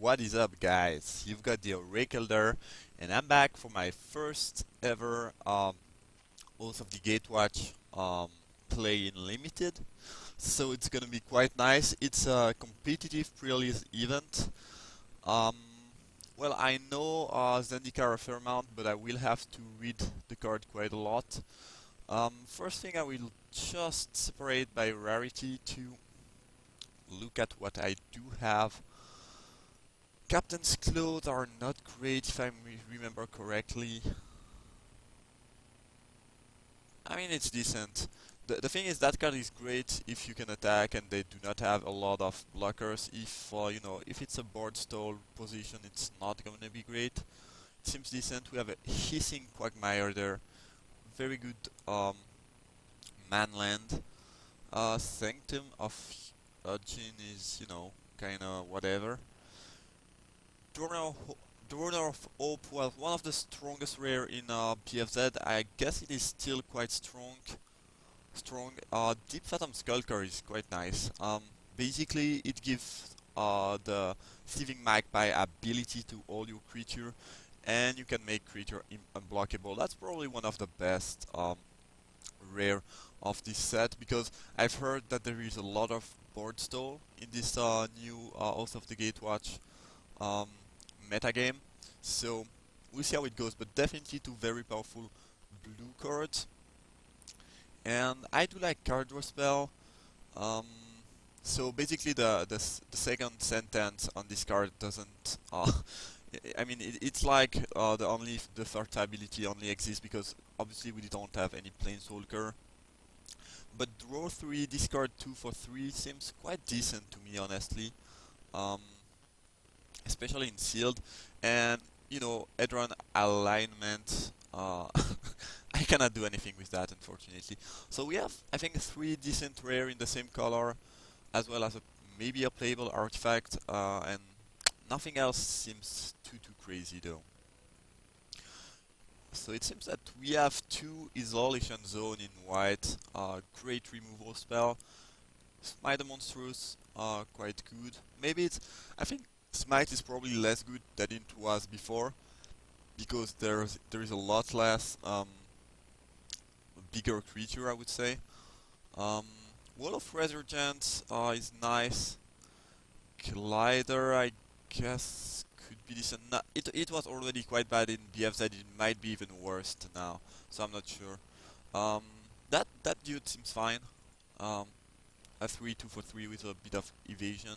What is up, guys? You've got the Oracle there, and I'm back for my first ever Oath of the Gatewatch play in limited. So it's gonna be quite nice. It's a competitive pre-release event. Um, well, I know Zendikar a fair amount, but I will have to read the card quite a lot. First thing, I will just separate by rarity to look at what I do have. Captain's clothes are not great if I remember correctly. I mean, it's decent. The thing is, that card is great if you can attack and they do not have a lot of blockers. If if it's a board stall position, it's not gonna be great. It seems decent. We have a hissing Quagmire there. Very good manland. Sanctum of Jin is, kinda whatever. Donor of Hope was one of the strongest rare in PFZ. I guess it is still quite strong. Deep Phantom Skulker is quite nice. Basically, it gives the Thieving Magpie ability to all your creature, and you can make creature unblockable. That's probably one of the best rare of this set, because I've heard that there is a lot of board stall in this new Oath of the Gatewatch um, metagame. So we'll see how it goes, but definitely two very powerful blue cards. And I do like card draw spell. Um, so basically, the second sentence on this card doesn't. I mean, it's like the third ability only exists because obviously we don't have any planeswalker. But draw 3, discard 2 for 3 seems quite decent to me, honestly. Um, Especially in sealed, and Edron alignment. I cannot do anything with that, unfortunately. So we have, I think, 3 decent rare in the same color, as well as maybe a playable artifact, and nothing else seems too crazy though. So it seems that we have 2 isolation zone in white, great removal spell. Smite the Monstrous, quite good. Maybe I think Smite is probably less good than it was before, because there is a lot less bigger creature, I would say. Um, Wall of Resurgence is nice. Collider, I guess, could be decent. No, it was already quite bad in BFZ. It might be even worse now, so I'm not sure. Um, that dude seems fine. Um, a 3/2 for 3 with a bit of evasion.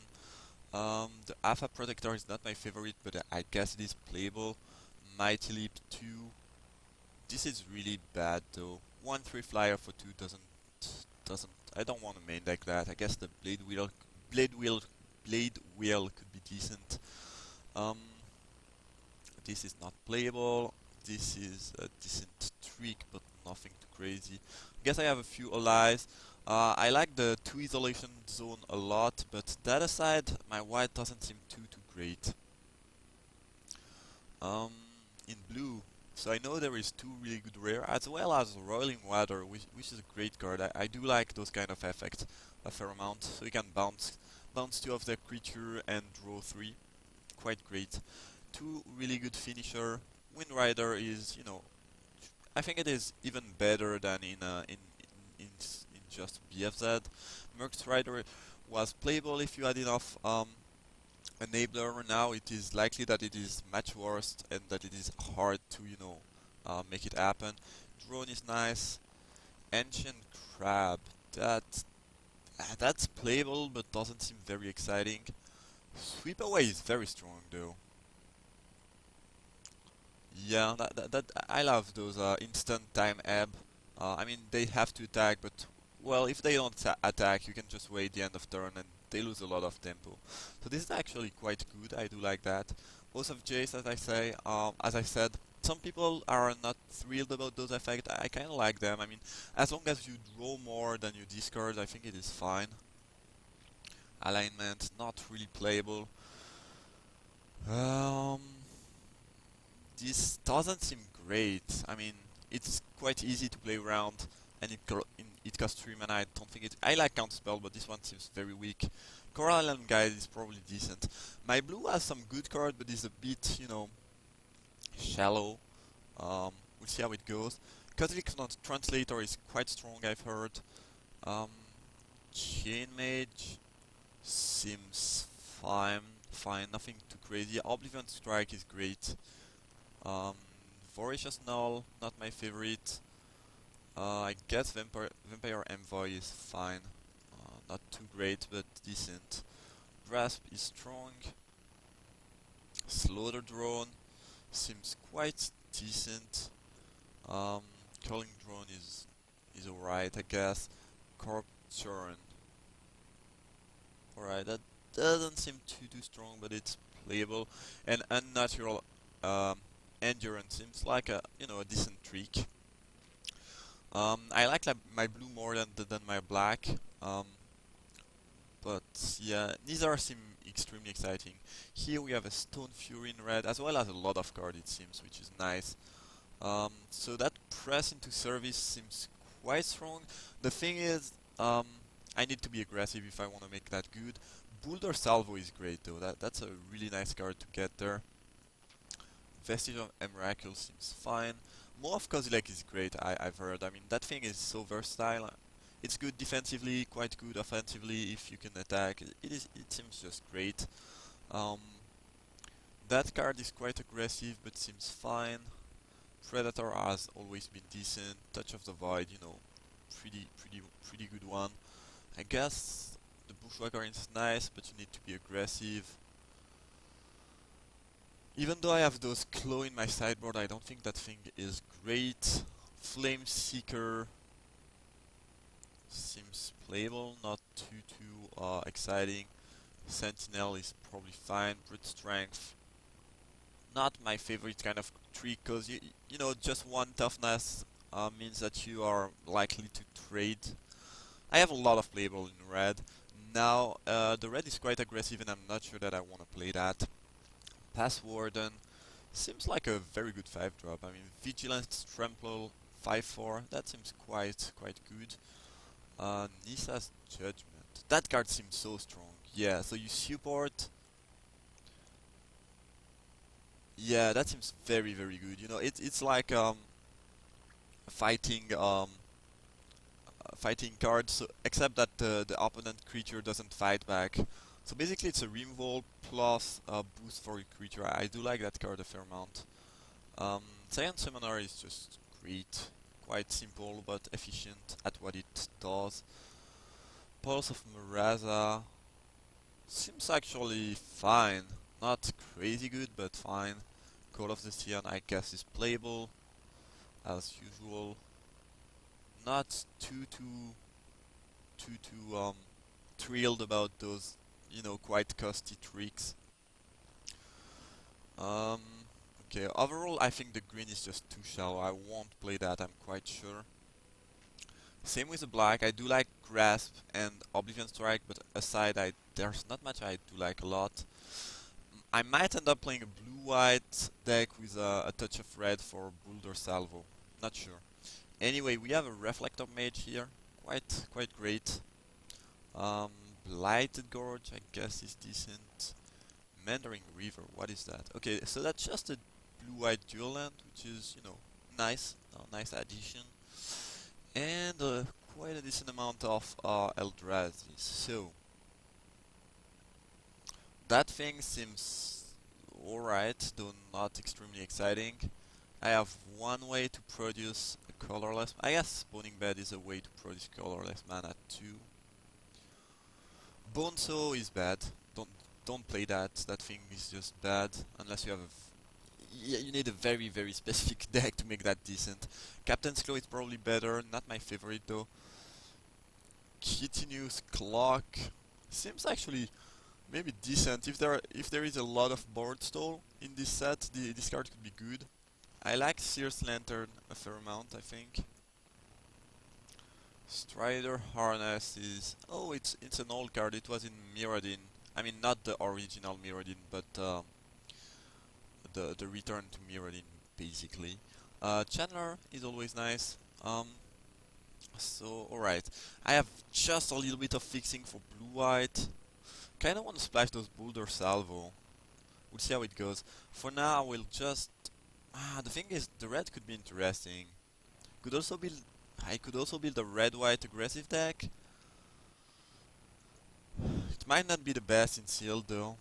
The Alpha Protector is not my favorite, but I guess it is playable. Mighty Leap 2. This is really bad though. 1/3 flyer for 2 doesn't. I don't want to main deck that. I guess the Blade Wheel could be decent. Um, this is not playable. This is a decent trick, but nothing too crazy. I guess I have a few allies. I like the 2 isolation zone a lot, but that aside, my white doesn't seem too great. In blue, so I know there is 2 really good rare, as well as Roiling Water, which is a great card. I do like those kind of effects a fair amount, so you can bounce 2 of the creature and draw 3. Quite great. 2 really good finisher. Wind Rider is, I think it is even better than in just BFZ. Merc's Rider was playable if you had enough enabler. Now it is likely that it is much worse and that it is hard to make it happen. Drone is nice. Ancient Crab, that's playable but doesn't seem very exciting. Sweep Away is very strong though. Yeah, that I love those instant time ebb. I mean, they have to attack, but well, if they don't attack, you can just wait the end of turn and they lose a lot of tempo. So this is actually quite good. I do like that. Oath of Jace, as I said, some people are not thrilled about those effects. I kind of like them. I mean, as long as you draw more than you discard, I think it is fine. Alignment, not really playable. Um, this doesn't seem great. I mean, it's quite easy to play around, and it it costs 3 mana. I don't think it. I like Counterspell, but this one seems very weak. Coral Island Guide is probably decent. My blue has some good card, but is a bit, shallow. We'll see how it goes. Catholic Translator is quite strong, I've heard. Um, Chain Mage seems fine. Fine, nothing too crazy. Oblivion Strike is great. Um, Voracious Null, not my favorite. I guess Vampire Envoy is fine. Not too great, but decent. Grasp is strong. Slaughter Drone seems quite decent. Curling Drone is alright, I guess. Corp Churn. Alright, that doesn't seem too strong, but it's playable. And Unnatural Endurance seems like a decent trick. I like my blue more than my black. But yeah, neither seem extremely exciting. Here we have a Stone Fury in red, as well as a lot of cards it seems, which is nice. So that press into service seems quite strong. The thing is, I need to be aggressive if I want to make that good. Boulder Salvo is great though, that's a really nice card to get there. Vestige of Emrakul seems fine. More of Kozilek is great, I've heard. I mean, that thing is so versatile. It's good defensively, quite good offensively if you can attack. It seems just great. That card is quite aggressive but seems fine. Predator has always been decent. Touch of the Void, pretty good one. I guess the Bushwhacker is nice, but you need to be aggressive. Even though I have those Claw in my sideboard, I don't think that thing is great. Flame Seeker seems playable, not too exciting. Sentinel is probably fine. Brute Strength, not my favorite kind of trick, because just one toughness means that you are likely to trade. I have a lot of playable in red. Now, the red is quite aggressive and I'm not sure that I want to play that. Pass Warden seems like a very good 5-drop. I mean, Vigilance Trample 5/4, that seems quite good. Nisa's Judgment, that card seems so strong. Yeah, so you support. Yeah, that seems very good. It's like fighting fighting card, so except that the opponent creature doesn't fight back. So basically it's a removal plus a boost for your creature. I do like that card a fair amount. Science Summoner is just great. Quite simple but efficient at what it does. Pulse of Muraza seems actually fine. Not crazy good, but fine. Call of the Sion, I guess, is playable as usual. Not too thrilled about those, quite costly tricks. Okay, overall I think the green is just too shallow. I won't play that, I'm quite sure. Same with the black. I do like Grasp and Oblivion Strike, but aside, there's not much I do like a lot. I might end up playing a blue-white deck with a touch of red for Boulder Salvo. Not sure. Anyway, we have a Reflector Mage here. Quite great. Blighted Gorge, I guess, is decent. Mandarin River, what is that? Okay, so that's just a blue-white dual land, which is, nice. Nice addition. And quite a decent amount of Eldrazi. So that thing seems alright, though not extremely exciting. I have one way to produce a colorless. I guess Spawning Bed is a way to produce colorless mana too. Bonesaw is bad. Don't play that. That thing is just bad unless you have you need a very specific deck to make that decent. Captain's Claw is probably better, not my favorite though. Kitinius Clock seems actually maybe decent. If there is a lot of board stall in this set, this card could be good. I like Sears Lantern a fair amount, I think. Strider Harness is... oh, it's an old card. It was in Mirrodin. I mean, not the original Mirrodin, but the return to Mirrodin, basically. Chandler is always nice. So, alright. I have just a little bit of fixing for blue-white. Kinda wanna splash those Boulder Salvo. We'll see how it goes. For now, we'll just... the thing is, the red could be interesting. Could also build... I could also build a red-white aggressive deck. It might not be the best in sealed though.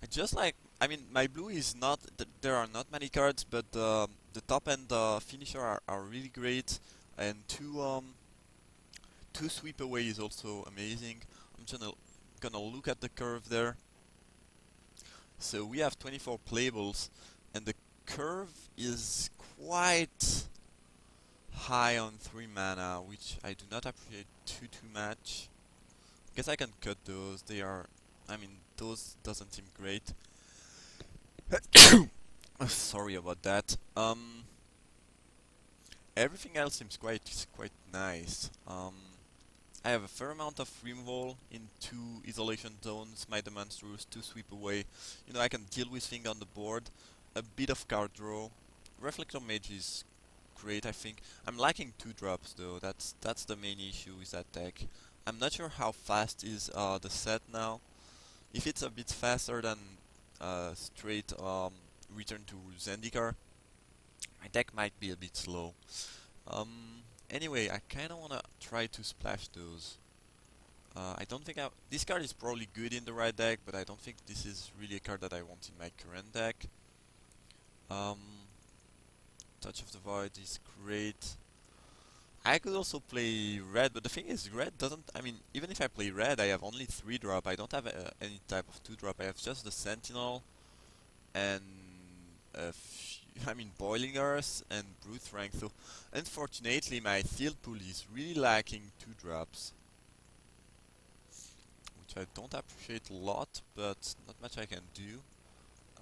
I just like... I mean, my blue is not... there are not many cards, but the top end finisher are really great. And two sweep away is also amazing. I'm just gonna look at the curve there. So we have 24 playables, and the curve is quite high on 3 mana, which I do not appreciate too much. Guess I can cut those. They are... I mean, those doesn't seem great. Sorry about that. Everything else seems quite nice. I have a fair amount of removal in 2 isolation zones, my monsters, 2 sweep away. You know, I can deal with things on the board. A bit of card draw. Reflector Mage is great, I think. I'm liking 2 drops though. That's the main issue with that deck. I'm not sure how fast is the set now. If it's a bit faster than straight return to Zendikar, my deck might be a bit slow. Anyway, I kinda wanna try to splash those. I don't think this card is probably good in the right deck, but I don't think this is really a card that I want in my current deck. Touch of the Void is great. I could also play red, but the thing is, red doesn't... I mean, even if I play red, I have only 3 drop. I don't have any type of 2 drop. I have just the Sentinel and I mean, Boiling Earth and Brute Rank. So, unfortunately, my field pool is really lacking 2 drops, which I don't appreciate a lot, but not much I can do.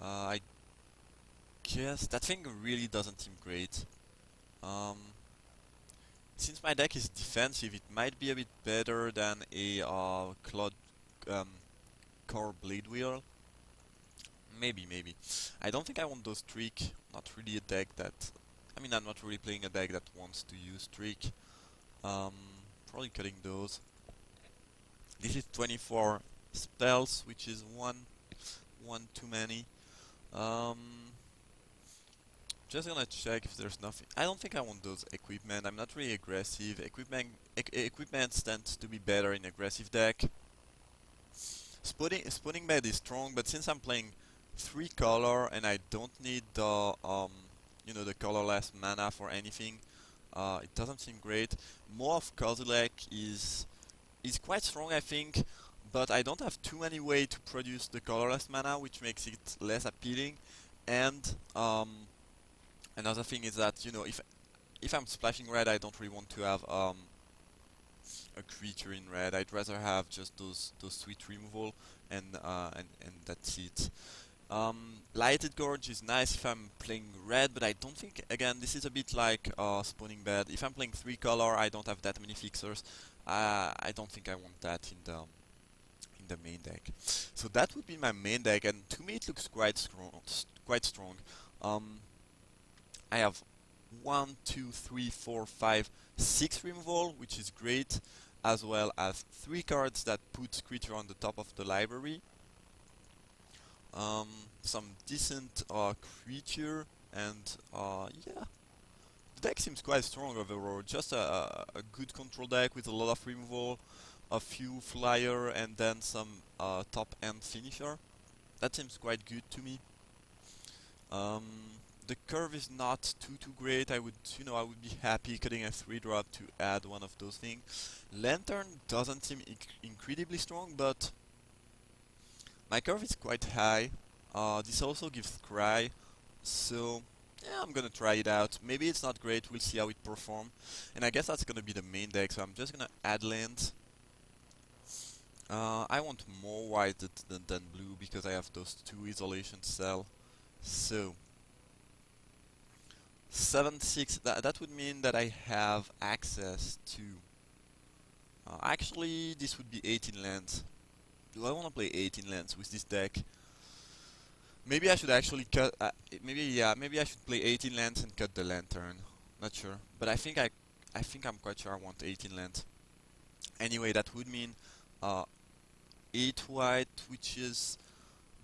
I guess that thing really doesn't seem great. Since my deck is defensive, it might be a bit better than a Cloud Core Blade Wheel. Maybe. I don't think I want those Trick. Not really a deck that... I mean, I'm not really playing a deck that wants to use Trick. Probably cutting those. This is 24 spells, which is one too many. Just gonna check if there's nothing. I don't think I want those equipment. I'm not really aggressive. Equipment tends to be better in aggressive deck. Spawning Bed is strong, but since I'm playing 3 color and I don't need the you know, the colorless mana for anything, it doesn't seem great. More of Kozilek is quite strong, I think, but I don't have too many ways to produce the colorless mana, which makes it less appealing. And another thing is that, you know, if I'm splashing red, I don't really want to have a creature in red. I'd rather have just those sweet removal and that's it. Lighted Gorge is nice if I'm playing red, but I don't think, again, this is a bit like Spawning Bed. If I'm playing 3 color, I don't have that many fixers. I don't think I want that in the main deck. So that would be my main deck, and to me it looks quite strong. I have 1, 2, 3, 4, 5, 6 removal, which is great, as well as 3 cards that put creature on the top of the library. Some decent creature, and yeah, the deck seems quite strong overall. Just a good control deck with a lot of removal, a few flyer, and then some top end finisher. That seems quite good to me. The curve is not too great. I would be happy cutting a 3 drop to add one of those things. Lantern doesn't seem incredibly strong, but my curve is quite high. This also gives Cry, so yeah, I'm gonna try it out. Maybe it's not great, we'll see how it performs. And I guess that's gonna be the main deck, so I'm just gonna add lands. I want more white than blue because I have those 2 isolation cell. So 7/6. That would mean that I have access to. Actually, this would be 18 lands. Do I want to play 18 lands with this deck? Maybe I should actually cut. Maybe I should play 18 lands and cut the Lantern. Not sure, but I think I think I'm quite sure I want 18 land. Anyway, that would mean uh, 8 white, which is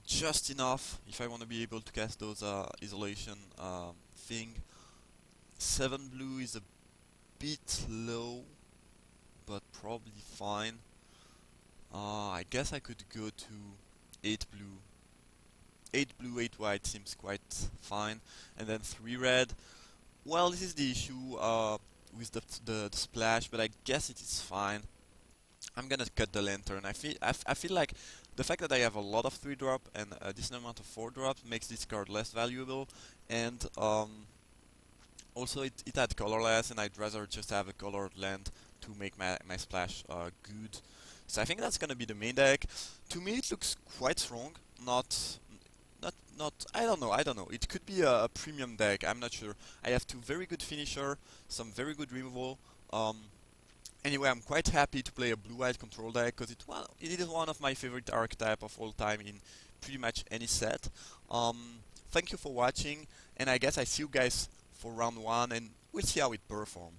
just enough if I want to be able to cast those isolation thing. 7 blue is a bit low, but probably fine. I guess I could go to 8 blue. 8 blue, 8 white seems quite fine. And then 3 red. Well, this is the issue with the splash, but I guess it is fine. I'm gonna cut the lantern. I feel like the fact that I have a lot of 3 drop and a decent amount of 4 drops makes this card less valuable, and also it had colorless, and I'd rather just have a colored land to make my splash good. So I think that's gonna be the main deck. To me, it looks quite strong. Not. I don't know. It could be a premium deck. I'm not sure. I have 2 very good finisher, some very good removal. Um, Anyway, I'm quite happy to play a blue-white control deck because it is one of my favorite archetype of all time in pretty much any set. Thank you for watching, and I guess I see you guys for round 1, and we'll see how it performs.